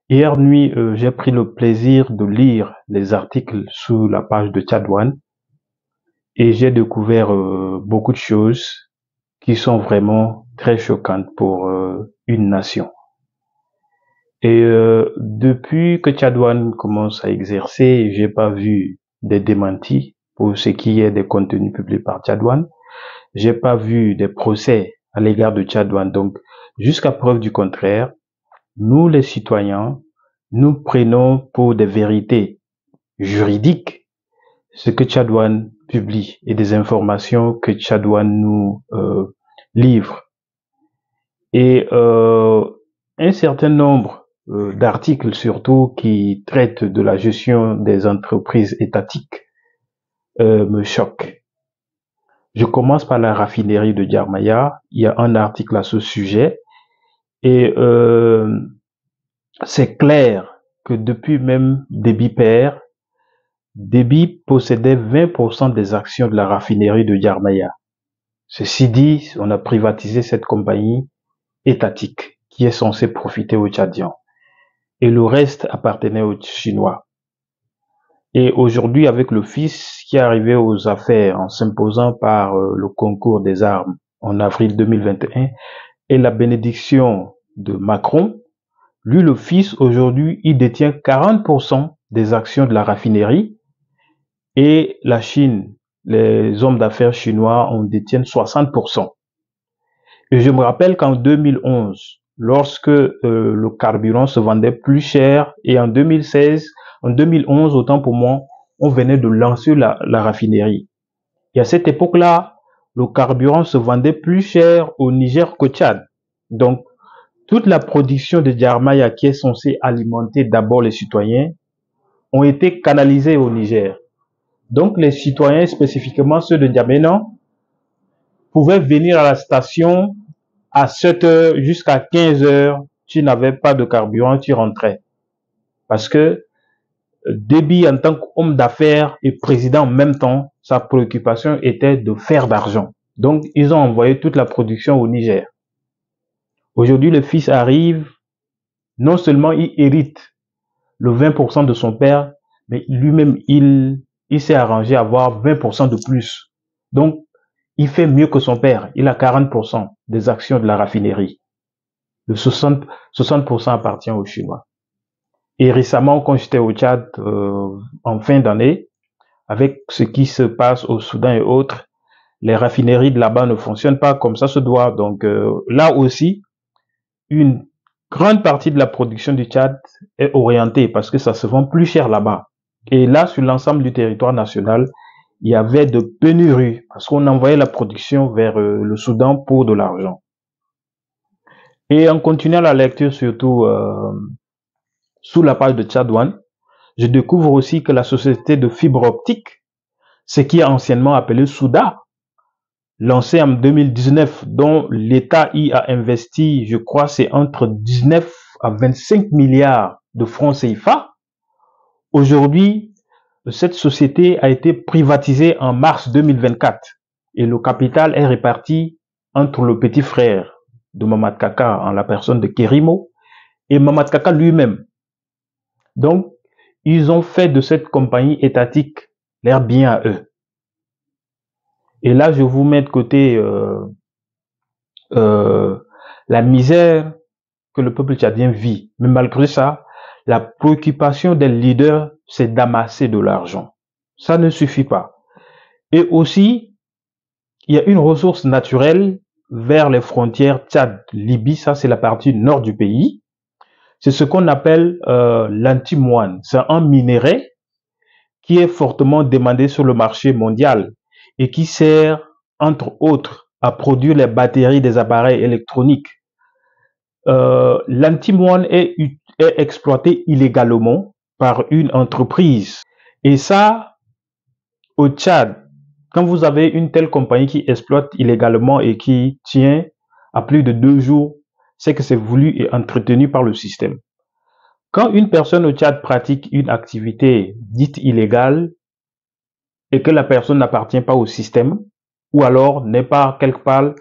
Hier nuit, j'ai pris le plaisir de lire les articles sur la page de Tchad One et j'ai découvert beaucoup de choses qui sont vraiment très choquantes pour une nation. Et depuis que Tchad One commence à exercer, j'ai pas vu des démentis pour ce qui est des contenus publiés par Tchad One. J'ai pas vu des procès à l'égard de Tchad One. Donc, jusqu'à preuve du contraire, nous les citoyens, nous prenons pour des vérités juridiques ce que Tchad One publie et des informations que Tchad One nous livre. Et un certain nombre d'articles surtout qui traitent de la gestion des entreprises étatiques me choquent. Je commence par la raffinerie de Djarmaya. Il y a un article à ce sujet et c'est clair que depuis même Déby père, Déby possédait 20% des actions de la raffinerie de Djarmaya. Ceci dit, on a privatisé cette compagnie étatique qui est censée profiter aux Tchadiens. Et le reste appartenait aux Chinois. Et aujourd'hui, avec le fils qui est arrivé aux affaires en s'imposant par le concours des armes en avril 2021 et la bénédiction de Macron, lui, le fils, aujourd'hui, il détient 40% des actions de la raffinerie et la Chine, les hommes d'affaires chinois en détiennent 60%. Et je me rappelle qu'en 2011, lorsque le carburant se vendait plus cher, et en 2016, en 2011, autant pour moi, on venait de lancer la raffinerie. Et à cette époque-là, le carburant se vendait plus cher au Niger qu'au Tchad. Donc, toute la production de Djarmaya qui est censée alimenter d'abord les citoyens ont été canalisées au Niger. Donc, les citoyens, spécifiquement ceux de N'Djamena, pouvaient venir à la station à 7 heures jusqu'à 15 heures, tu n'avais pas de carburant, tu rentrais. Parce que Déby, en tant qu'homme d'affaires et président en même temps, sa préoccupation était de faire d'argent. Donc, ils ont envoyé toute la production au Niger. Aujourd'hui, le fils arrive, non seulement il hérite le 20% de son père, mais lui-même, il s'est arrangé à avoir 20% de plus. Donc, il fait mieux que son père. Il a 40% des actions de la raffinerie. Le 60% appartient aux Chinois. Et récemment, quand j'étais au Tchad, en fin d'année, avec ce qui se passe au Soudan et autres, les raffineries de là-bas ne fonctionnent pas comme ça se doit. Donc là aussi, une grande partie de la production du Tchad est orientée parce que ça se vend plus cher là-bas. Et là, sur l'ensemble du territoire national, il y avait de pénuries parce qu'on envoyait la production vers le Soudan pour de l'argent. Et en continuant la lecture, surtout sous la page de Tchad One, je découvre aussi que la société de fibre optique, ce qui est anciennement appelé Souda, lancée en 2019, dont l'État y a investi, je crois, c'est entre 19 à 25 milliards de francs CFA. Aujourd'hui, cette société a été privatisée en mars 2024 et le capital est réparti entre le petit frère de Mamad Kaka en la personne de Kerimo et Mamad Kaka lui-même. Donc, ils ont fait de cette compagnie étatique leur bien à eux. Et là, je vous mets de côté la misère que le peuple tchadien vit. Mais malgré ça, la préoccupation des leaders, c'est d'amasser de l'argent. Ça ne suffit pas. Et aussi, il y a une ressource naturelle vers les frontières Tchad-Libye. Ça, c'est la partie nord du pays. C'est ce qu'on appelle l'antimoine. C'est un minerai qui est fortement demandé sur le marché mondial et qui sert, entre autres, à produire les batteries des appareils électroniques. L'antimoine est exploité illégalement par une entreprise. Et ça, au Tchad, quand vous avez une telle compagnie qui exploite illégalement et qui tient à plus de 2 jours, c'est que c'est voulu et entretenu par le système. Quand une personne au Tchad pratique une activité dite illégale et que la personne n'appartient pas au système, ou alors n'est pas quelque part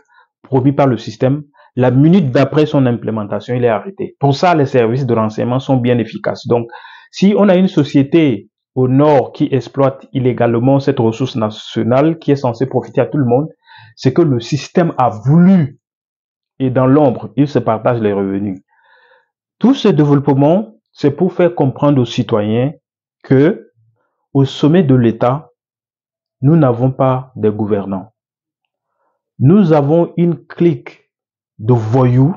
produit par le système, la minute d'après son implémentation, il est arrêté. Pour ça, les services de renseignement sont bien efficaces. Donc, si on a une société au nord qui exploite illégalement cette ressource nationale qui est censée profiter à tout le monde, c'est que le système a voulu, et dans l'ombre, il se partage les revenus. Tout ce développement, c'est pour faire comprendre aux citoyens que, au sommet de l'État, nous n'avons pas de gouvernants. Nous avons une clique de voyous,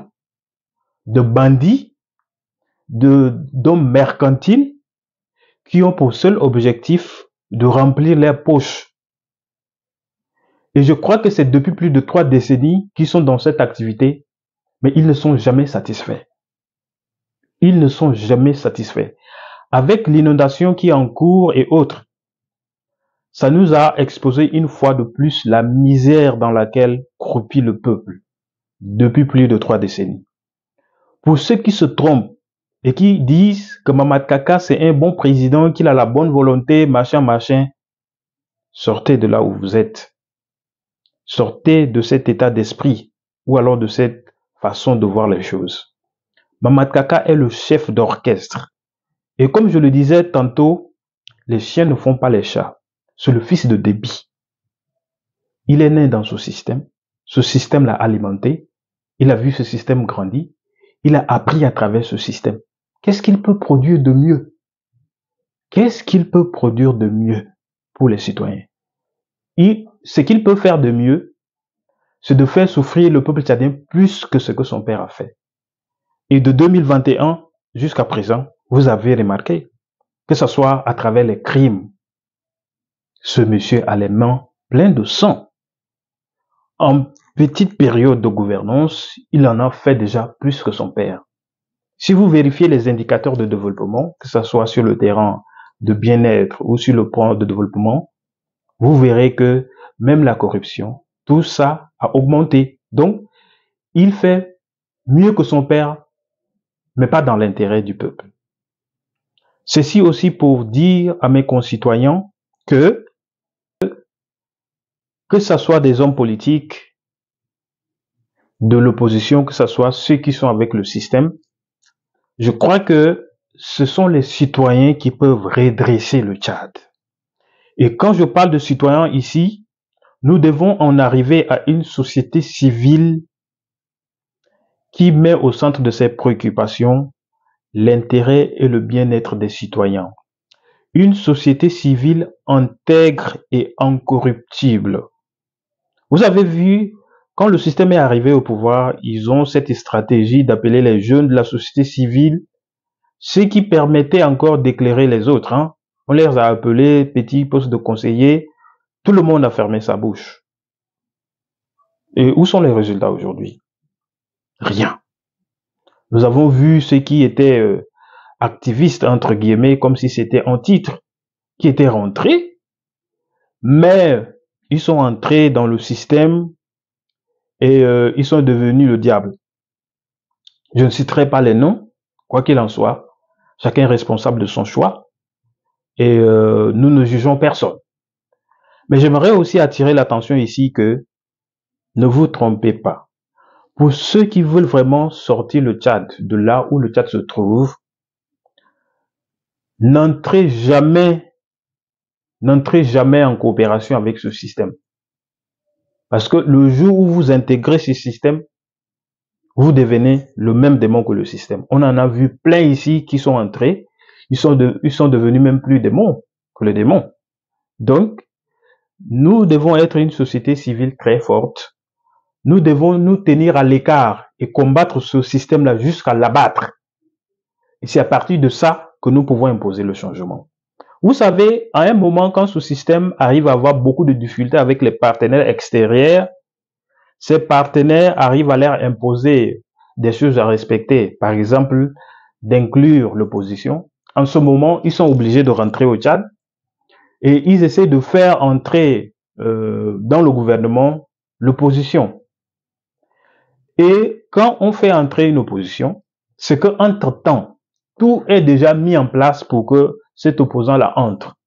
de bandits, d'hommes mercantiles qui ont pour seul objectif de remplir leurs poches. Et je crois que c'est depuis plus de 3 décennies qu'ils sont dans cette activité, mais ils ne sont jamais satisfaits. Ils ne sont jamais satisfaits. Avec l'inondation qui est en cours et autres, ça nous a exposé une fois de plus la misère dans laquelle croupit le peuple depuis plus de 3 décennies. Pour ceux qui se trompent et qui disent que Mamad Kaka c'est un bon président, qu'il a la bonne volonté, machin, sortez de là où vous êtes. Sortez de cet état d'esprit ou alors de cette façon de voir les choses. Mamad Kaka est le chef d'orchestre. Et comme je le disais tantôt, les chiens ne font pas les chats. C'est le fils de Déby. Il est né dans ce système l'a alimenté, il a vu ce système grandir, il a appris à travers ce système. Qu'est-ce qu'il peut produire de mieux? Qu'est-ce qu'il peut produire de mieux pour les citoyens? Ce qu'il peut faire de mieux, c'est de faire souffrir le peuple tchadien plus que ce que son père a fait. Et de 2021 jusqu'à présent, vous avez remarqué que ce soit à travers les crimes, ce monsieur a les mains pleines de sang. En petite période de gouvernance, il en a fait déjà plus que son père. Si vous vérifiez les indicateurs de développement, que ce soit sur le terrain de bien-être ou sur le plan de développement, vous verrez que même la corruption, tout ça a augmenté. Donc, il fait mieux que son père, mais pas dans l'intérêt du peuple. Ceci aussi pour dire à mes concitoyens que ce soit des hommes politiques de l'opposition, que ce soit ceux qui sont avec le système, je crois que ce sont les citoyens qui peuvent redresser le Tchad. Et quand je parle de citoyens ici, nous devons en arriver à une société civile qui met au centre de ses préoccupations l'intérêt et le bien-être des citoyens. Une société civile intègre et incorruptible. Vous avez vu, quand le système est arrivé au pouvoir, ils ont cette stratégie d'appeler les jeunes de la société civile, ce qui permettait encore d'éclairer les autres. On les a appelés petits postes de conseillers. Tout le monde a fermé sa bouche. Et où sont les résultats aujourd'hui? Rien. Nous avons vu ceux qui étaient activistes, entre guillemets, comme si c'était un titre, qui étaient rentrés, mais ils sont entrés dans le système et ils sont devenus le diable. Je ne citerai pas les noms, quoi qu'il en soit. Chacun est responsable de son choix et nous ne jugeons personne. Mais j'aimerais aussi attirer l'attention ici que ne vous trompez pas. Pour ceux qui veulent vraiment sortir le Tchad de là où le Tchad se trouve, n'entrez jamais en coopération avec ce système. Parce que le jour où vous intégrez ce système, vous devenez le même démon que le système. On en a vu plein ici qui sont entrés, ils sont devenus même plus démons que le démon. Donc, nous devons être une société civile très forte. Nous devons nous tenir à l'écart et combattre ce système-là jusqu'à l'abattre. Et c'est à partir de ça que nous pouvons imposer le changement. Vous savez, à un moment, quand ce système arrive à avoir beaucoup de difficultés avec les partenaires extérieurs, ces partenaires arrivent à leur imposer des choses à respecter. Par exemple, d'inclure l'opposition. En ce moment, ils sont obligés de rentrer au Tchad et ils essaient de faire entrer dans le gouvernement l'opposition. Et quand on fait entrer une opposition, c'est qu'entre-temps, tout est déjà mis en place pour que cet opposant-là entre.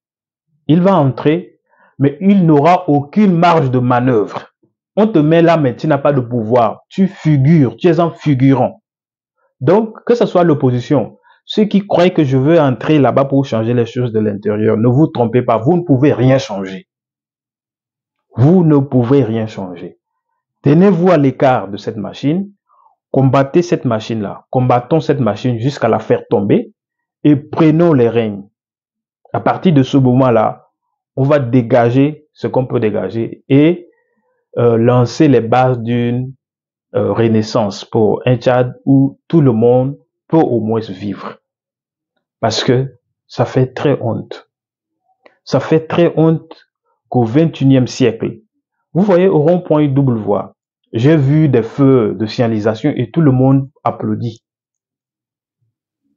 Il va entrer, mais il n'aura aucune marge de manœuvre. On te met là, mais tu n'as pas de pouvoir. Tu figures, tu es un figurant. Donc, que ce soit l'opposition, ceux qui croient que je veux entrer là-bas pour changer les choses de l'intérieur, ne vous trompez pas, vous ne pouvez rien changer. Vous ne pouvez rien changer. Tenez-vous à l'écart de cette machine, combattez cette machine-là, combattons cette machine jusqu'à la faire tomber et prenons les règnes. À partir de ce moment-là, on va dégager ce qu'on peut dégager et lancer les bases d'une renaissance pour un Tchad où tout le monde peut au moins vivre. Parce que ça fait très honte. Ça fait très honte qu'au XXIe siècle, vous voyez au rond-point double voie, j'ai vu des feux de signalisation et tout le monde applaudit.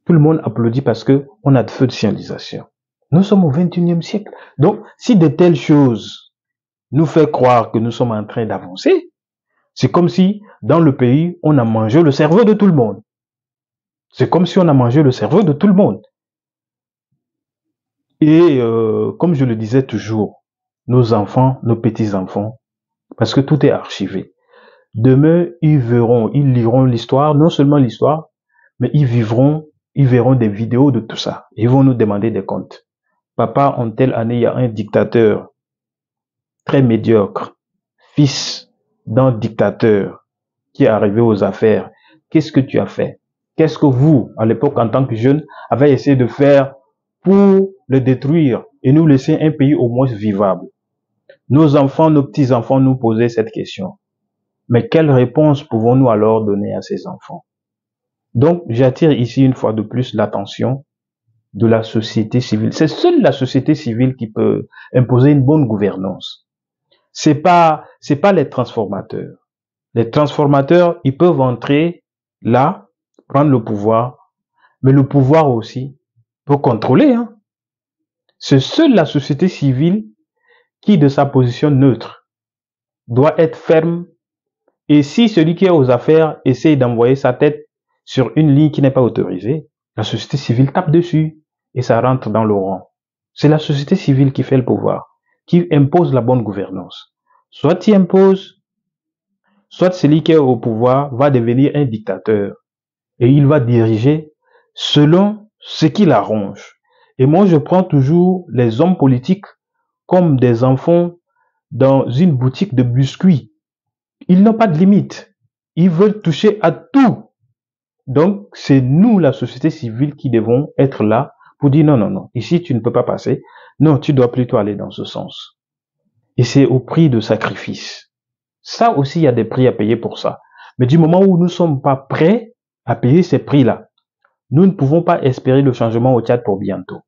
Tout le monde applaudit parce que on a de feux de signalisation. Nous sommes au XXIe siècle. Donc, si de telles choses nous fait croire que nous sommes en train d'avancer, c'est comme si, dans le pays, on a mangé le cerveau de tout le monde. C'est comme si on a mangé le cerveau de tout le monde. Et comme je le disais toujours, nos enfants, nos petits-enfants, parce que tout est archivé. Demain, ils verront, ils liront l'histoire, non seulement l'histoire, mais ils verront des vidéos de tout ça. Ils vont nous demander des comptes. Papa, en telle année, il y a un dictateur très médiocre, fils d'un dictateur qui est arrivé aux affaires. Qu'est-ce que tu as fait? Qu'est-ce que vous, à l'époque, en tant que jeune, avez essayé de faire pour le détruire et nous laisser un pays au moins vivable? Nos enfants, nos petits-enfants nous posaient cette question. Mais quelle réponse pouvons-nous alors donner à ces enfants? Donc, j'attire ici une fois de plus l'attention de la société civile. C'est seule la société civile qui peut imposer une bonne gouvernance. C'est pas les transformateurs. Les transformateurs, ils peuvent entrer là, prendre le pouvoir, mais le pouvoir aussi peut contrôler, hein. C'est seule la société civile qui, de sa position neutre, doit être ferme. Et si celui qui est aux affaires essaye d'envoyer sa tête sur une ligne qui n'est pas autorisée, la société civile tape dessus et ça rentre dans le rang. C'est la société civile qui fait le pouvoir, qui impose la bonne gouvernance. Soit il impose, soit celui qui est au pouvoir va devenir un dictateur et il va diriger selon ce qui l'arrange. Et moi, je prends toujours les hommes politiques comme des enfants dans une boutique de biscuits. Ils n'ont pas de limite. Ils veulent toucher à tout. Donc, c'est nous, la société civile, qui devons être là pour dire non, non, non, ici tu ne peux pas passer. Non, tu dois plutôt aller dans ce sens. Et c'est au prix de sacrifice. Ça aussi, il y a des prix à payer pour ça. Mais du moment où nous ne sommes pas prêts à payer ces prix-là, nous ne pouvons pas espérer le changement au Tchad pour bientôt.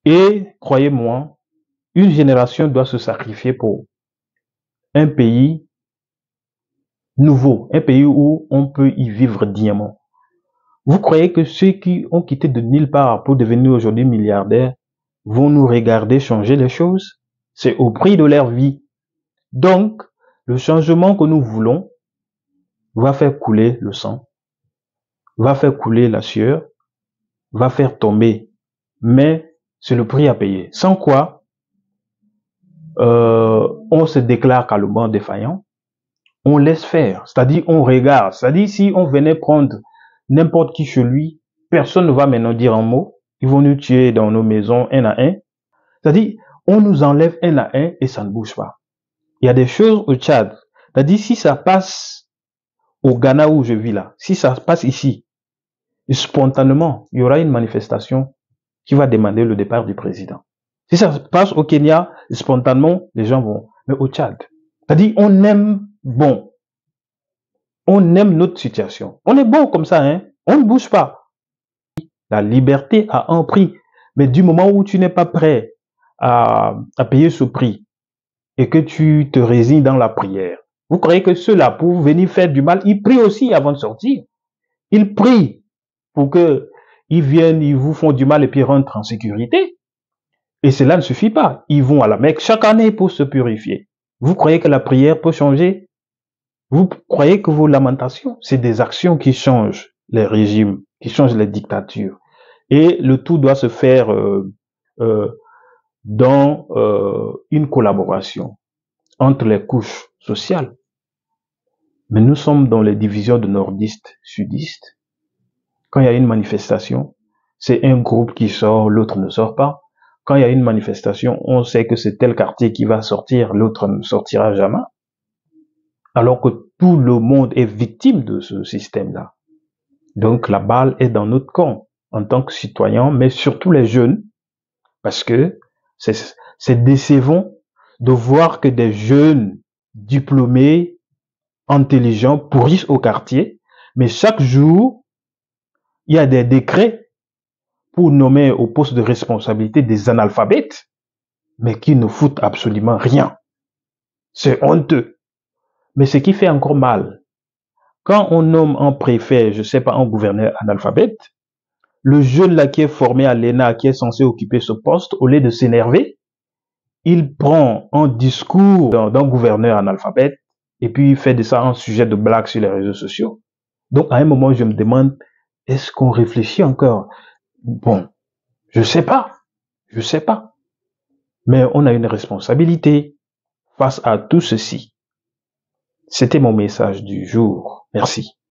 Et, croyez-moi, une génération doit se sacrifier pour un pays nouveau, un pays où on peut y vivre dignement. Vous croyez que ceux qui ont quitté de nulle part pour devenir aujourd'hui milliardaires vont nous regarder changer les choses? C'est au prix de leur vie. Donc, le changement que nous voulons va faire couler le sang, va faire couler la sueur, va faire tomber. Mais c'est le prix à payer. Sans quoi, on se déclare calmement défaillant, on laisse faire, c'est-à-dire on regarde. C'est-à-dire si on venait prendre n'importe qui chez lui, personne ne va maintenant dire un mot. Ils vont nous tuer dans nos maisons un à un. C'est-à-dire, on nous enlève un à un et ça ne bouge pas. Il y a des choses au Tchad. C'est-à-dire, si ça passe au Ghana où je vis là, si ça passe ici, spontanément, il y aura une manifestation qui va demander le départ du président. Si ça passe au Kenya, spontanément, les gens vont. Mais au Tchad, c'est-à-dire, on aime bon. On aime notre situation. On est bon comme ça, hein. On ne bouge pas. La liberté a un prix. Mais du moment où tu n'es pas prêt à payer ce prix et que tu te résignes dans la prière, vous croyez que ceux-là, pour venir faire du mal, ils prient aussi avant de sortir. Ils prient pour que ils viennent, ils vous font du mal et puis rentrent en sécurité. Et cela ne suffit pas. Ils vont à la Mecque chaque année pour se purifier. Vous croyez que la prière peut changer? Vous croyez que vos lamentations, c'est des actions qui changent les régimes, qui changent les dictatures. Et le tout doit se faire dans une collaboration entre les couches sociale. Mais nous sommes dans les divisions de nordistes, sudistes. Quand il y a une manifestation, c'est un groupe qui sort, l'autre ne sort pas. Quand il y a une manifestation, on sait que c'est tel quartier qui va sortir, l'autre ne sortira jamais. Alors que tout le monde est victime de ce système-là. Donc la balle est dans notre camp en tant que citoyens, mais surtout les jeunes, parce que c'est décevant de voir que des jeunes diplômés, intelligents, pourrissent au quartier, mais chaque jour, il y a des décrets pour nommer au poste de responsabilité des analphabètes, mais qui ne foutent absolument rien. C'est honteux. Mais ce qui fait encore mal, quand on nomme un préfet, je sais pas, un gouverneur analphabète, le jeune là qui est formé à l'ENA, qui est censé occuper ce poste, au lieu de s'énerver, il prend un discours d'un gouverneur analphabète et puis il fait de ça un sujet de blague sur les réseaux sociaux. Donc à un moment, je me demande, est-ce qu'on réfléchit encore? Bon, je sais pas. Mais on a une responsabilité face à tout ceci. C'était mon message du jour. Merci.